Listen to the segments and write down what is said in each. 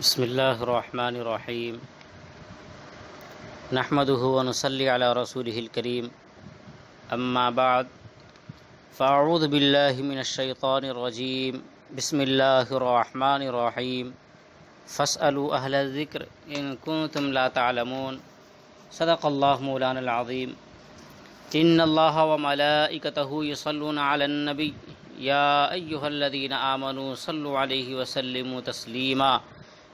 بسم اللہ الرحمن الرحیم نحمده ونصلی علی رسوله الکریم اما بعد فاعوذ باللہ من الشیطان الرجیم بسم اللہ الرحمن الرحیم فاسألوا اہل الذکر ان کنتم لا تعلمون صدق اللہ مولانا العظیم ان اللہ وملائکتہ یصلون علی النبی یا ایہا الذین آمنوا صلوا علیہ وسلموا تسلیما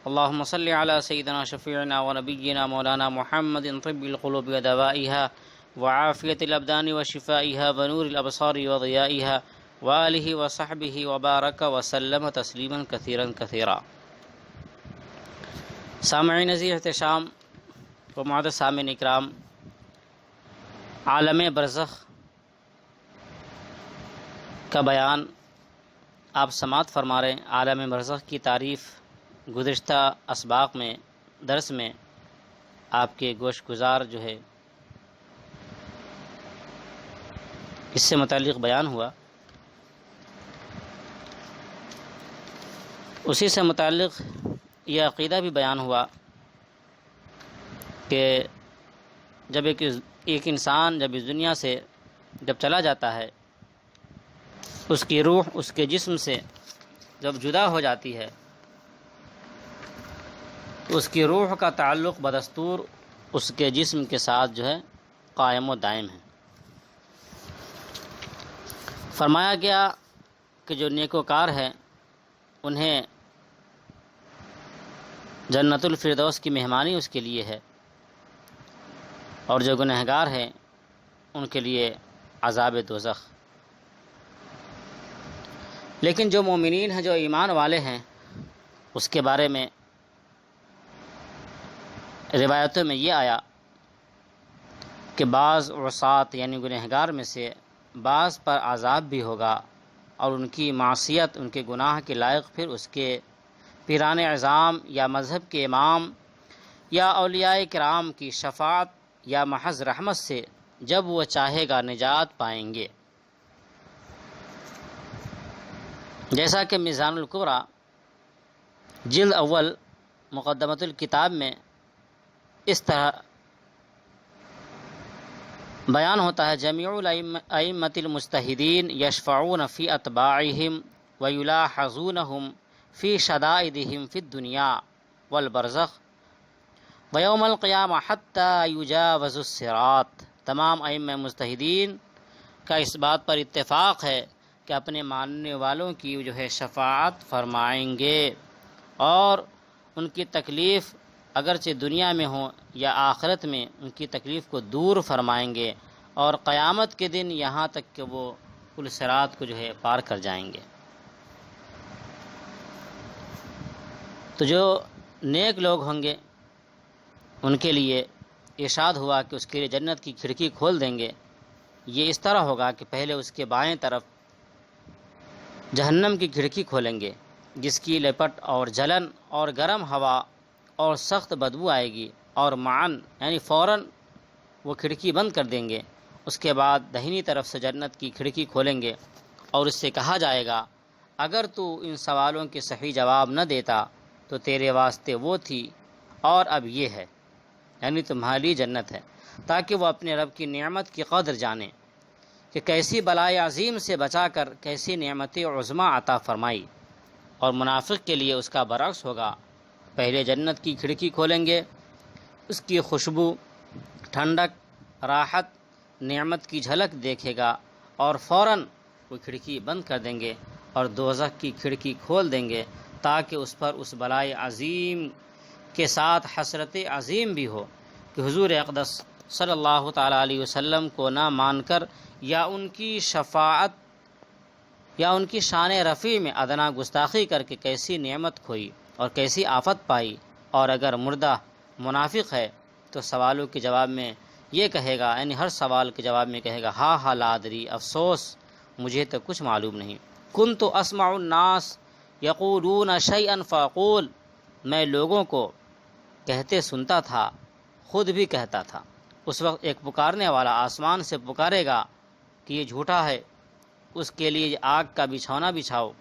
اللهم صل على سيدنا شفيعنا ونبينا مولانا محمد طب القلوب ودوائها وعافية الأبدان وشفائها ونور الأبصار وضيائها وآله وصحبه وبارك وسلم تسليما كثيرا كثيرا. سامعین عزیز احتشام و معزز سامعین اکرام، عالم برزخ کا بیان آپ سماعت فرما رہے ہیں. عالم برزخ کی تعریف گزشتہ اسباق میں درس میں آپ کے گوش گزار جو ہے اس سے متعلق بیان ہوا. اسی سے متعلق یہ عقیدہ بھی بیان ہوا کہ جب ایک انسان جب اس دنیا سے جب چلا جاتا ہے، اس کی روح اس کے جسم سے جب جدا ہو جاتی ہے تو اس کی روح کا تعلق بدستور اس کے جسم کے ساتھ جو ہے قائم و دائم ہے. فرمایا گیا کہ جو نیکوکار ہے انہیں جنت الفردوس کی مہمانی اس کے لیے ہے، اور جو گنہگار ہیں ان کے لیے عذاب دوزخ. لیکن جو مومنین ہیں، جو ایمان والے ہیں، اس کے بارے میں روایتوں میں یہ آیا کہ بعض عصات یعنی گنہگار میں سے بعض پر عذاب بھی ہوگا، اور ان کی معصیت، ان کے گناہ کے لائق پھر اس کے پیران اعظام یا مذہب کے امام یا اولیاء کرام کی شفاعت یا محض رحمت سے جب وہ چاہے گا نجات پائیں گے. جیسا کہ میزان الکبریٰ جلد اول مقدمۃ الکتاب میں اس طرح بیان ہوتا ہے: جمیع الائمۃ المجتہدین یشفعون فی اتباعہم ویلاحظونہم فی شدائدہم فی الدنیا والبرزخ ویوم القیامہ حتی یجاوزوا الصراط. تمام ائمہ مجتہدین کا اس بات پر اتفاق ہے کہ اپنے ماننے والوں کی جو ہے شفاعت فرمائیں گے، اور ان کی تکلیف اگرچہ دنیا میں ہو یا آخرت میں ان کی تکلیف کو دور فرمائیں گے، اور قیامت کے دن یہاں تک کہ وہ پل صراط کو جو ہے پار کر جائیں گے. تو جو نیک لوگ ہوں گے ان کے لیے ارشاد ہوا کہ اس کے لیے جنت کی کھڑکی کھول دیں گے. یہ اس طرح ہوگا کہ پہلے اس کے بائیں طرف جہنم کی کھڑکی کھولیں گے، جس کی لپٹ اور جلن اور گرم ہوا اور سخت بدبو آئے گی، اور معاً یعنی فوراً وہ کھڑکی بند کر دیں گے. اس کے بعد دہنی طرف سے جنت کی کھڑکی کھولیں گے، اور اس سے کہا جائے گا اگر تو ان سوالوں کے صحیح جواب نہ دیتا تو تیرے واسطے وہ تھی اور اب یہ ہے، یعنی تمہاری جنت ہے، تاکہ وہ اپنے رب کی نعمت کی قدر جانے کہ کیسی بلائے عظیم سے بچا کر کیسی نعمت عظمیٰ عطا فرمائی. اور منافق کے لیے اس کا برعکس ہوگا. پہلے جنت کی کھڑکی کھولیں گے، اس کی خوشبو، ٹھنڈک، راحت، نعمت کی جھلک دیکھے گا، اور فوراً وہ کھڑکی بند کر دیں گے اور دوزخ کی کھڑکی کھول دیں گے، تاکہ اس پر اس بلائے عظیم کے ساتھ حسرت عظیم بھی ہو کہ حضور اقدس صلی اللہ تعالیٰ علیہ وسلم کو نہ مان کر یا ان کی شفاعت یا ان کی شان رفیع میں ادنا گستاخی کر کے کیسی نعمت کھوئی اور کیسی آفت پائی. اور اگر مردہ منافق ہے تو سوالوں کے جواب میں یہ کہے گا، یعنی ہر سوال کے جواب میں کہے گا ہا لا ادری، افسوس مجھے تو کچھ معلوم نہیں. کنت اسمع الناس یقولون شیئا فاقول، میں لوگوں کو کہتے سنتا تھا، خود بھی کہتا تھا. اس وقت ایک پکارنے والا آسمان سے پکارے گا کہ یہ جھوٹا ہے، اس کے لیے آگ کا بچھونا بچھاؤ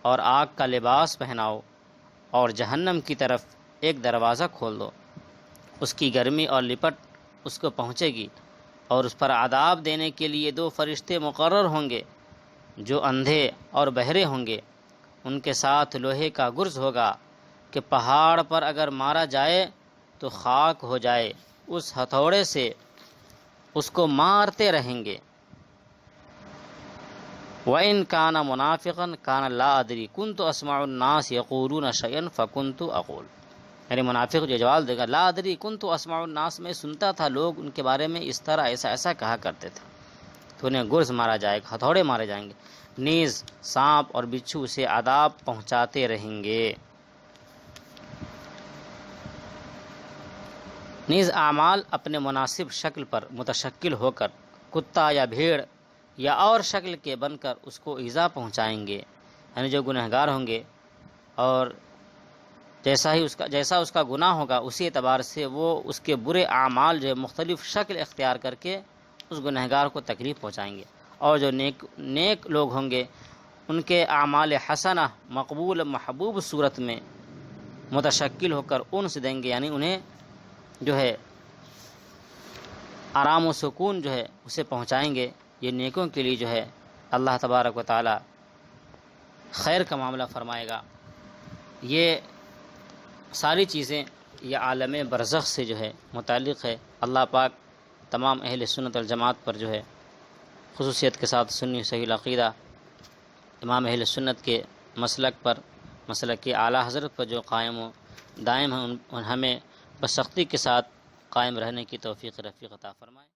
اور آگ کا لباس پہناؤ اور جہنم کی طرف ایک دروازہ کھول دو، اس کی گرمی اور لپٹ اس کو پہنچے گی، اور اس پر عذاب دینے کے لیے 2 فرشتے مقرر ہوں گے جو اندھے اور بہرے ہوں گے۔ ان کے ساتھ لوہے کا گرز ہوگا کہ پہاڑ پر اگر مارا جائے تو خاک ہو جائے، اس ہتھوڑے سے اس کو مارتے رہیں گے۔ وَإِن كَانَ مُنَافِقًا كَانَ لَا أَدْرِي كُنْتُ أَسْمَعُ النَّاسِ يَقُولُونَ شَيْئًا فَكُنْتُ أَقُولُ، یعنی منافق جو جواب دے گا لا ادری كنت اسمع الناس، میں سنتا تھا لوگ ان کے بارے میں اس طرح ایسا ایسا کہا کرتے تھے، تو انہیں گرز مارا جائے گا، ہتھوڑے مارے جائیں گے، نیز سانپ اور بچھو اسے عذاب پہنچاتے رہیں گے۔ نیز اعمال اپنے مناسب شکل پر متشکل ہو کر کتا یا بھیڑ یا اور شکل کے بن کر اس کو ایذا پہنچائیں گے، یعنی جو گنہگار ہوں گے اور جیسا اس کا گناہ ہوگا اسی اعتبار سے وہ اس کے برے اعمال جو مختلف شکل اختیار کر کے اس گنہگار کو تکلیف پہنچائیں گے، اور جو نیک لوگ ہوں گے ان کے اعمال حسنہ مقبول محبوب صورت میں متشکل ہو کر انس دیں گے، یعنی انہیں جو ہے آرام و سکون جو ہے اسے پہنچائیں گے۔ یہ نیکوں کے لیے جو ہے اللہ تبارک و تعالی خیر کا معاملہ فرمائے گا۔ یہ ساری چیزیں یہ عالم برزخ سے جو ہے متعلق ہے۔ اللہ پاک تمام اہل سنت والجماعت پر جو ہے خصوصیت کے ساتھ سنی صحیح العقیدہ امام اہل سنت کے مسلک پر، مسلک کے اعلیٰ حضرت پر جو قائم و دائم ہیں، ہمیں بس سختی کے ساتھ قائم رہنے کی توفیق رفیق عطا فرمائے۔